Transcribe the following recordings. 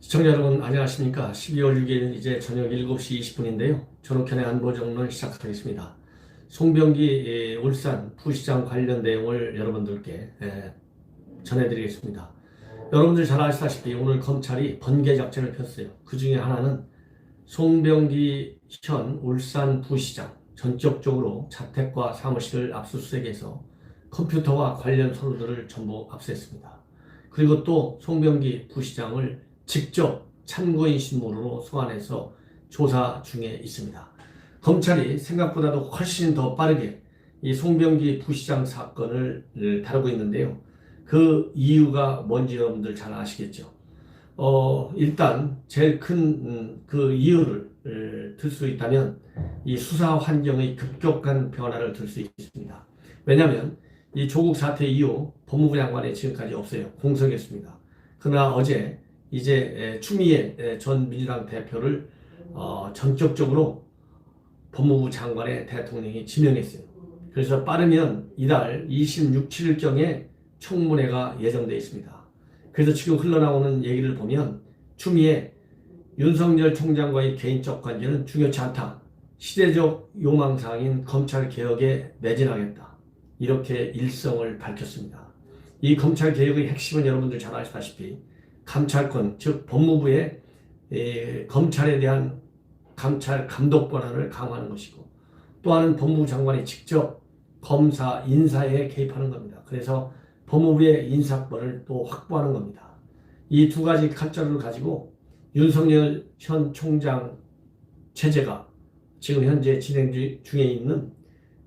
시청자 여러분 안녕하십니까. 12월 6일 이제 저녁 7시 20분인데요. 전옥현의 안보정론 시작하겠습니다. 송병기 울산 부시장 관련 내용을 여러분들께 전해드리겠습니다. 여러분들 잘 아시다시피 오늘 검찰이 번개작전을 폈어요. 그 중에 하나는 송병기 현 울산 부시장 전격적으로 자택과 사무실을 압수수색해서 컴퓨터와 관련 서류들을 전부 압수했습니다. 그리고 또 송병기 부시장을 직접 참고인 신문으로 소환해서 조사 중에 있습니다. 검찰이 생각보다도 훨씬 더 빠르게 이 송병기 부시장 사건을 다루고 있는데요. 그 이유가 뭔지 여러분들 잘 아시겠죠. 일단 제일 큰 그 이유를 들 수 있다면 이 수사 환경의 급격한 변화를 들 수 있습니다. 왜냐하면 이 조국 사태 이후 법무부 장관이 지금까지 없어요. 공석이었습니다. 그러나 어제 이제 추미애 전 민주당 대표를 전격적으로 법무부 장관의 대통령이 지명했어요. 그래서 빠르면 이달 26, 7일경에 청문회가 예정되어 있습니다. 그래서 지금 흘러나오는 얘기를 보면 추미애 윤석열 총장과의 개인적 관계는 중요치 않다. 시대적 요망사항인 검찰개혁에 매진하겠다. 이렇게 일성을 밝혔습니다. 이 검찰개혁의 핵심은 여러분들 잘 아시다시피 감찰권, 즉 법무부의 검찰에 대한 감찰 감독 권한을 강화하는 것이고, 또 하나는 법무부 장관이 직접 검사 인사에 개입하는 겁니다. 그래서 법무부의 인사권을 또 확보하는 겁니다. 이 두 가지 칼자루를 가지고 윤석열 현 총장 체제가 지금 현재 진행 중에 있는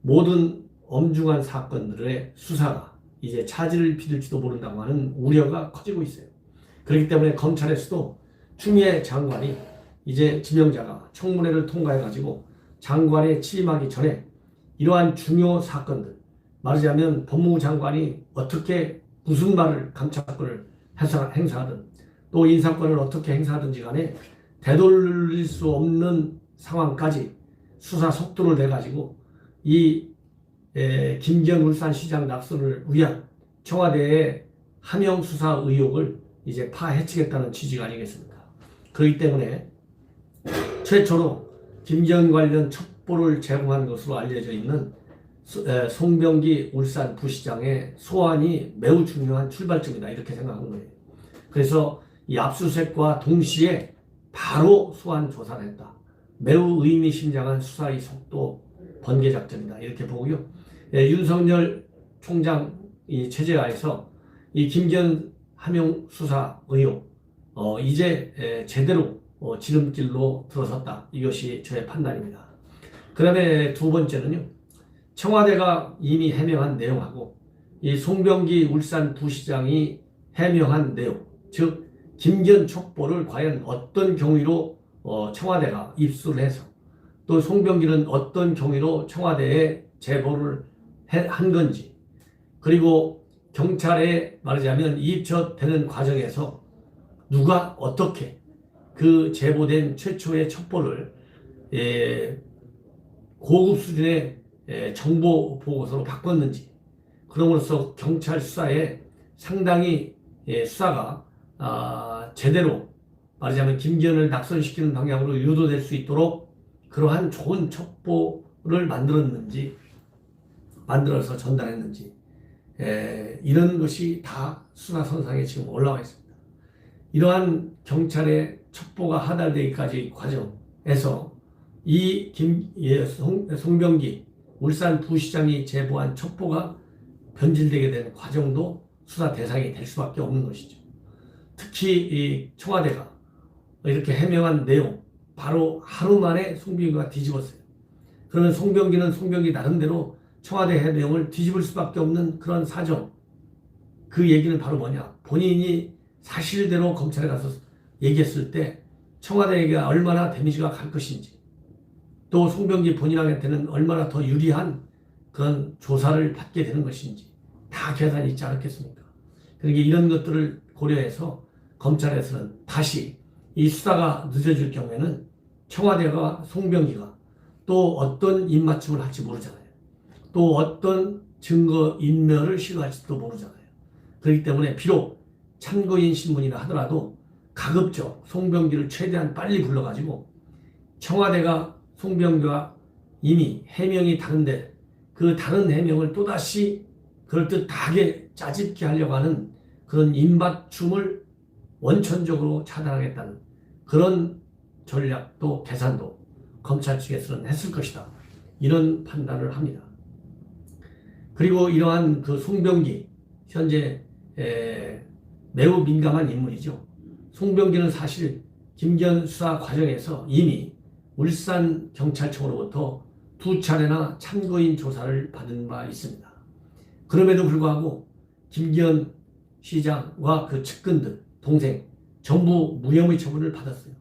모든 엄중한 사건들의 수사가 이제 차질을 빚을지도 모른다고 하는 우려가 커지고 있어요. 그렇기 때문에 검찰에서도 추미애 장관이 이제 지명자가 청문회를 통과해가지고 장관에 취임하기 전에 이러한 중요 사건들, 말하자면 법무부 장관이 어떻게 무슨 말을 감찰권을 행사하든 또 인사권을 어떻게 행사하든지 간에 되돌릴 수 없는 상황까지 수사 속도를 내가지고 이 김기현 울산시장 낙선을 위한 청와대의 하명 수사 의혹을 이제 파헤치겠다는 취지가 아니겠습니까? 그렇기 때문에 최초로 김기현 관련 첩보를 제공한 것으로 알려져 있는 송병기 울산 부시장의 소환이 매우 중요한 출발점이다, 이렇게 생각하는 거예요. 그래서 이 압수수색과 동시에 바로 소환 조사를 했다. 매우 의미심장한 수사의 속도 번개작전이다, 이렇게 보고요. 윤석열 총장 이 체제하에서 이 김기현 하명 수사 의혹 이제 제대로 지름길로 들어섰다. 이것이 저의 판단입니다. 그 다음에 두 번째는요. 청와대가 이미 해명한 내용하고 이 송병기 울산 부시장이 해명한 내용, 즉 김기현 첩보를 과연 어떤 경위로 청와대가 입수를 해서 또 송병기는 어떤 경위로 청와대에 제보를 한 건지, 그리고 경찰에 말하자면 입처되는 과정에서 누가 어떻게 그 제보된 최초의 첩보를 고급 수준의 정보 보고서로 바꿨는지, 그럼으로써 경찰 수사에 상당히 수사가 제대로 말하자면 김기현을 낙선시키는 방향으로 유도될 수 있도록 그러한 좋은 첩보를 만들어서 전달했는지, 이런 것이 다 수사선상에 지금 올라와 있습니다. 이러한 경찰의 첩보가 하달되기까지 과정에서 이 송병기 울산 부시장이 제보한 첩보가 변질되게 된 과정도 수사 대상이 될 수밖에 없는 것이죠. 특히 이 청와대가 이렇게 해명한 내용 바로 하루 만에 송병기가 뒤집었어요. 그러면 송병기는 송병기 나름대로 청와대 해명을 뒤집을 수밖에 없는 그런 사정, 그 얘기는 바로 뭐냐, 본인이 사실대로 검찰에 가서 얘기했을 때 청와대에게 얼마나 데미지가 갈 것인지, 또 송병기 본인한테는 얼마나 더 유리한 그런 조사를 받게 되는 것인지 다 계산이 있지 않았겠습니까? 그러니까 이런 것들을 고려해서 검찰에서는 다시 이 수사가 늦어질 경우에는 청와대가 송병기가 또 어떤 입맞춤을 할지 모르잖아요. 또 어떤 증거 인멸을 시도할지도 모르잖아요. 그렇기 때문에 비록 참고인 신문이라 하더라도 가급적 송병기를 최대한 빨리 불러가지고 청와대가 송병기와 이미 해명이 다른데 그 다른 해명을 또다시 그럴듯하게 짜집게 하려고 하는 그런 입맞춤을 원천적으로 차단하겠다는 그런 전략도 계산도 검찰 측에서는 했을 것이다. 이런 판단을 합니다. 그리고 이러한 그 송병기 현재 매우 민감한 인물이죠. 송병기는 사실 김기현 수사 과정에서 이미 울산경찰청으로부터 2차례나 참고인 조사를 받은 바 있습니다. 그럼에도 불구하고 김기현 시장과 그 측근들, 동생 전부 무혐의 처분을 받았어요.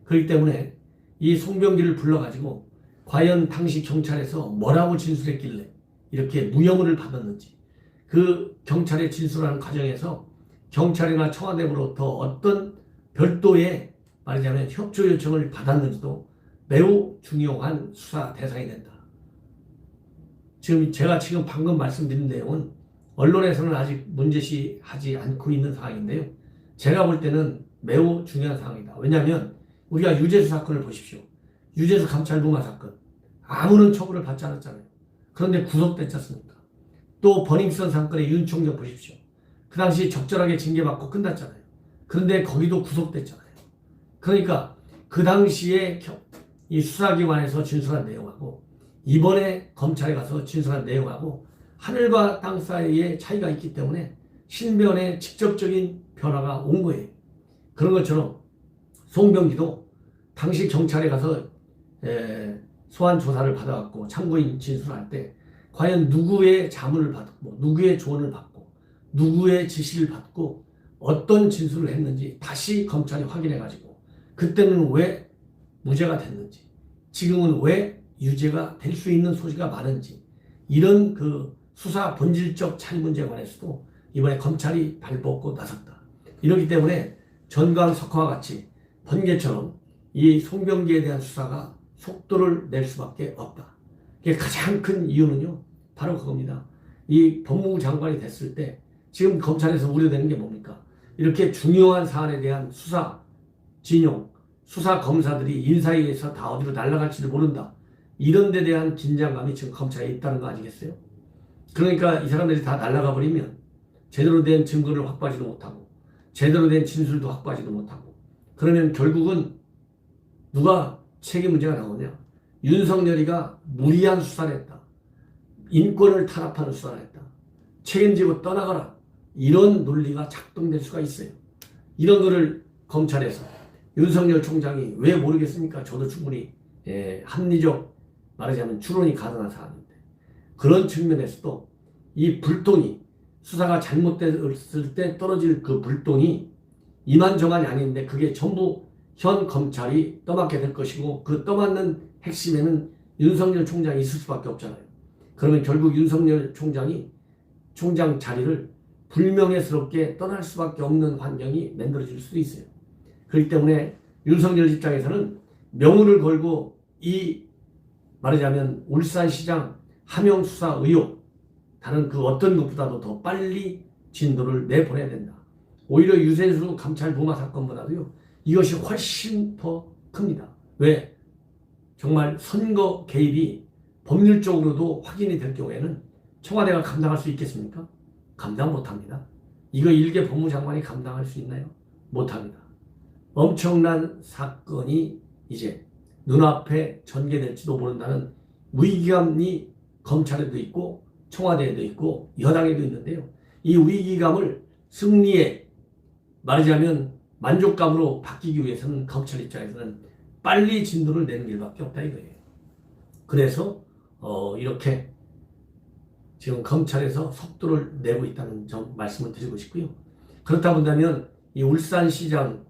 그렇기 때문에 이 송병기를 불러가지고 과연 당시 경찰에서 뭐라고 진술했길래 이렇게 무혐의를 받았는지, 그 경찰의 진술하는 과정에서 경찰이나 청와대로부터 어떤 별도의 말하자면 협조 요청을 받았는지도 매우 중요한 수사 대상이 된다. 제가 방금 말씀드린 내용은 언론에서는 아직 문제시하지 않고 있는 상황인데요. 제가 볼 때는 매우 중요한 상황이다. 왜냐하면 우리가 유재수 사건을 보십시오. 유재수 감찰부마 사건. 아무런 처벌을 받지 않았잖아요. 그런데 구속됐지 않습니까? 또 버닝썬 사건의 윤총장 보십시오. 그 당시 적절하게 징계받고 끝났잖아요. 그런데 거기도 구속됐잖아요. 그러니까 그 당시에 이 수사기관에서 진술한 내용하고 이번에 검찰에 가서 진술한 내용하고 하늘과 땅 사이에 차이가 있기 때문에 신변에 직접적인 변화가 온 거예요. 그런 것처럼 송병기도 당시 경찰에 가서 소환 조사를 받아갖고 참고인 진술할 때 과연 누구의 자문을 받고 누구의 조언을 받고 누구의 지시를 받고 어떤 진술을 했는지 다시 검찰이 확인해가지고 그때는 왜 무죄가 됐는지 지금은 왜 유죄가 될 수 있는 소지가 많은지 이런 그 수사 본질적 차이 문제에 관해서도 이번에 검찰이 발벗고 나섰다. 이렇기 때문에 전광석화와 같이 번개처럼 이 송병기에 대한 수사가 속도를 낼 수밖에 없다. 이게 가장 큰 이유는요. 바로 그겁니다. 이 법무부 장관이 됐을 때 지금 검찰에서 우려되는 게 뭡니까? 이렇게 중요한 사안에 대한 수사 진용, 수사 검사들이 인사에 의해서 다 어디로 날아갈지를 모른다. 이런 데 대한 긴장감이 지금 검찰에 있다는 거 아니겠어요? 그러니까 이 사람들이 다 날아가 버리면 제대로 된 증거를 확보하지도 못하고 제대로 된 진술도 확보하지도 못하고 그러면 결국은 누가 책임 문제가 나오냐? 윤석열이가 무리한 수사를 했다. 인권을 탄압하는 수사를 했다. 책임지고 떠나가라. 이런 논리가 작동될 수가 있어요. 이런 거를 검찰에서 윤석열 총장이 왜 모르겠습니까? 저도 충분히 합리적 말하자면 추론이 가능한 사안인데 그런 측면에서도 이 불똥이 수사가 잘못됐을 때 떨어질 그 불똥이 이만저만이 아닌데 그게 전부 현 검찰이 떠맡게 될 것이고 그 떠맡는 핵심에는 윤석열 총장이 있을 수밖에 없잖아요. 그러면 결국 윤석열 총장이 총장 자리를 불명예스럽게 떠날 수밖에 없는 환경이 만들어질 수도 있어요. 그렇기 때문에 윤석열 입장에서는 명운을 걸고 이 말하자면 울산시장 하명수사 의혹 다른 그 어떤 것보다도 더 빨리 진도를 내보내야 된다. 오히려 유재수 감찰부마 사건보다도요. 이것이 훨씬 더 큽니다. 왜? 정말 선거 개입이 법률적으로도 확인이 될 경우에는 청와대가 감당할 수 있겠습니까? 감당 못합니다. 이거 일개 법무장관이 감당할 수 있나요? 못합니다. 엄청난 사건이 이제 눈앞에 전개될지도 모른다는 위기감이 검찰에도 있고 청와대에도 있고 여당에도 있는데요. 이 위기감을 승리에 말하자면 만족감으로 바뀌기 위해서는 검찰 입장에서는 빨리 진도를 내는 길밖에 없다 이거예요. 그래서 이렇게 지금 검찰에서 속도를 내고 있다는 점 말씀을 드리고 싶고요. 그렇다 본다면 이 울산시장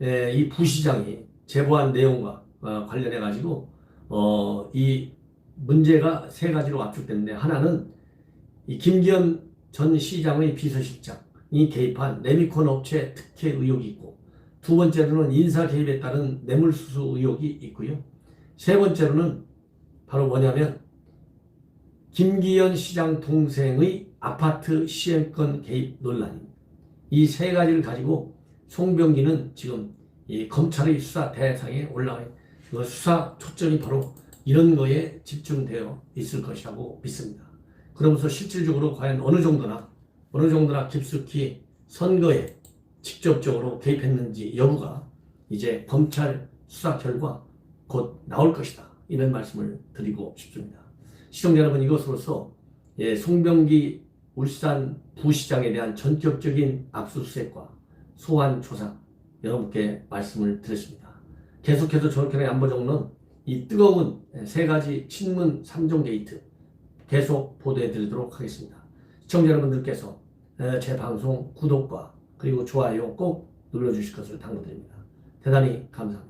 이 부시장이 제보한 내용과 관련해 가지고 이 문제가 세 가지로 압축되는데 하나는 이 김기현 전 시장의 비서실장이 개입한 레미콘 업체 특혜 의혹이 있고 두 번째로는 인사 개입에 따른 뇌물수수 의혹이 있고요. 세 번째로는 바로 뭐냐면 김기현 시장 동생의 아파트 시행권 개입 논란입니다. 이 세 가지를 가지고 송병기는 지금 이 검찰의 수사 대상에 올라가 그 수사 초점이 바로 이런 거에 집중되어 있을 것이라고 믿습니다. 그러면서 실질적으로 과연 어느 정도나 깊숙이 선거에 직접적으로 개입했는지 여부가 이제 검찰 수사 결과 곧 나올 것이다. 이런 말씀을 드리고 싶습니다. 시청자 여러분, 이것으로서 송병기 울산 부시장에 대한 전격적인 압수수색과 소환 조사 여러분께 말씀을 드렸습니다. 계속해서 저녁현의 안보정론 이 뜨거운 세 가지 친문 3종 게이트 계속 보도해 드리도록 하겠습니다. 시청자 여러분들께서 제 방송 구독과 그리고 좋아요 꼭 눌러주실 것을 당부드립니다. 대단히 감사합니다.